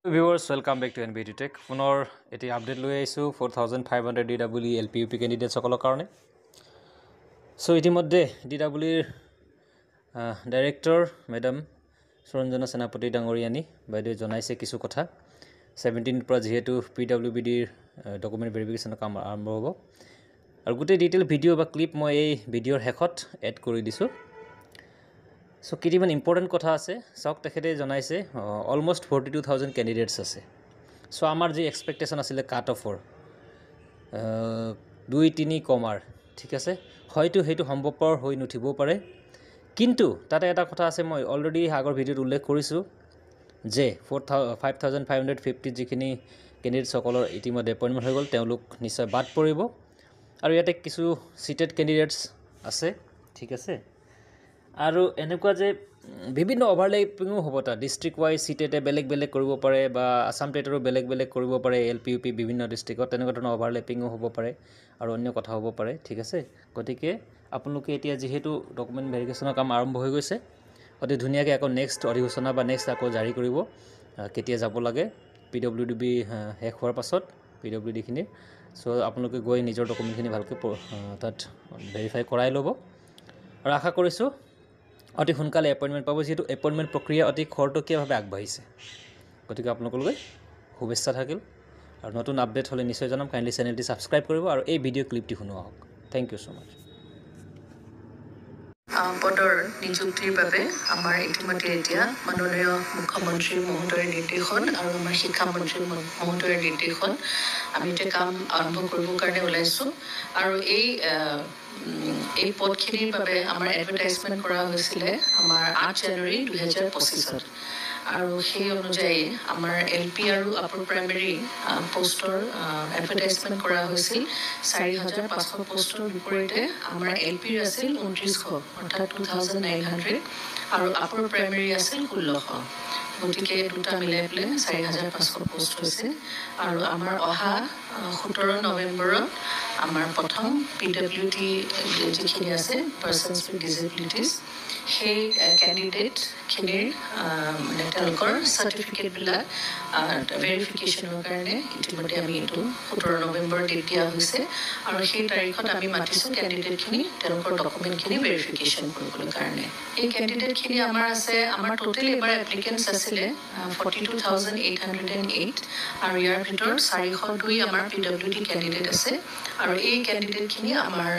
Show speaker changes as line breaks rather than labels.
Viewers, welcome back to NBT Tech. পুনৰ এটি update লৈ আহিছোঁ 4500 DWE LPUP ক্যান্ডিডেট সকলৰ কাৰণে। সো ইতিমধ্যে DWEৰ ডাইৰেক্টৰ মেডাম সৰঞ্জনা সেনাপতি ডাঙৰীয়ানী বাইদেউ জনাইছে কিছু কথা 17 পৰা যেহেতু PWBDৰ ডকুমেন্ট ভেৰিফিকেশনৰ কাম আৰম্ভ হ'ব আৰু গোটেই ডিটেইল ভিডিও বা ক্লিপ মই এই ভিডিওৰ শেষত এড কৰি দিছোঁ। সো কিমান ইম্পৰ্টেন্ট কথা আছে সক তেখেতে জনাইছে অলমোস্ট 42000 ক্যান্ডিডেটস আছে। সো আমাৰ যে এক্সপেক্টেশন আছিল কাট অফৰ 2-3 কমাৰ ঠিক আছে হয়তো হেতু সম্ভৱপৰ হৈ নুঠিব পাৰে কিন্তু তাতে এটা কথা আছে মই অলৰেডি আগৰ ভিডিওত উল্লেখ কৰিছো যে 5550 যিখিনি ক্যান্ডিডেট সকলৰ ইতিমধ্যে এপইন্টমেন্ট হৈ গল তেওঁলোক নিশ্চয় বাদ পৰিব আৰু ইয়াতে কিছু সিটেড ক্যান্ডিডেটস আছে ঠিক আছে আৰু এনেকুৱা যে বিভিন্ন ওভাৰলেপিংও হ'ব তা ডিস্ট্ৰিক্ট ওয়াইজ সিটেটে বেলেগ বেলেগ কৰিব পাৰে বা আসাম টেটৰো বেলেগ বেলেগ কৰিব পাৰে LPUP বিভিন্ন ডিস্ট্ৰিক্টত তেনেকুৱা ধৰণৰ ওভাৰলেপিংও হ'ব পাৰে আৰু অন্য কথা হ'ব পাৰে ঠিক আছে গতিকে আপোনালোকে এতিয়া যেহেতু ডকুমেন্ট ভেৰিফিকেশনৰ কাম আৰম্ভ হৈ গৈছে অতি ধুনিয়াকৈ আকৌ নেক্সট অধিসূচনা বা নেক্সট আকৌ জাৰি কৰিব কেতিয়া যাব লাগে PWD শেষ হোৱাৰ পাছত PWD খিনি সো আপোনালোকে গৈ নিজৰ ডকুমেন্টখিনি ভালকৈ তাত ভেৰিফাই কৰাই ল'ব আৰু আশা কৰিছো অতি সোনকালে এপইন্টমেন্ট পাব যেহেতু এপইন্টমেন্ট প্ৰক্ৰিয়া অতি খৰতকীয়াভাৱে আগবাঢ়িছে গতিকে আপোনালোকলৈ শুভেচ্ছা থাকিল আৰু নতুন আপডেট হলে নিশ্চয় জনাম কাইন্ডলি চেনেলটি সাবস্ক্ৰাইব কৰিব আৰু এই ভিডিও ক্লিপটি শুনোৱা থ্যাংক ইউ সো মাচ
পদৰ নিযুক্তিৰ বাবে আমাৰ ইতিমধ্যে এতিয়া মাননীয় মুখ্যমন্ত্ৰী মহোদয়ৰ নিৰ্দেশন আৰু আমাৰ শিক্ষা মন্ত্ৰী মহোদয়ৰ নিৰ্দেশন আমি এটা কাম আৰম্ভ কৰিবৰ কাৰণে ওলাইছো আৰু এই পদখিনিৰ বাবে আমাৰ এডভাৰটাইজমেন্ট কৰা হৈছিল আমাৰ 8 জানুৱাৰী 2025 আৰু সেই অনুযায়ী আমাৰ LP আৰু আপাৰ প্ৰাইমাৰী পোষ্টৰ এডভাৰটাইজমেন্ট কৰা হৈছিল 4500 পোষ্টৰ বিপৰীতে আমাৰ LP আছিল 2900 অৰ্থাৎ 2900 আৰু আপাৰ প্ৰাইমাৰী আছিল 1600 গতিকে দুটা মিলাই পেলাই 4500 পোষ্ট হৈছে আৰু আমাৰ অহা 17 নৱেম্বৰত আমাৰ প্ৰথম PWD যিখিনি আছে পাৰ্সনস উইথ ডিসেবিলিটিজ সেই ক্যান্ডিডেট খিনিৰ মানে তেওঁলোকৰ সাৰ্টিফিকেট বিলাক ভেৰিফিকেশনৰ কাৰণে ইতিমধ্যে আমি এইটো 17 নৱেম্বৰ দিয়া হৈছে আৰু সেই তাৰিখত আমি মাতিছো ক্যান্ডিডেট খিনি তেওঁলোকৰ ডকুমেন্ট খিনি ভেৰিফিকেশন কৰিবলৈ কাৰণে এই ক্যান্ডিডেট খিনি আমাৰ আছে আমাৰ টোটাল এবাৰ এপ্লিকেন্টস আছিল 42808 আৰু ইয়াৰ ভিতৰত 402 আমাৰ PWD ক্যান্ডিডেট আছে আৰু এই ক্যান্ডিডেট খিনি আমাৰ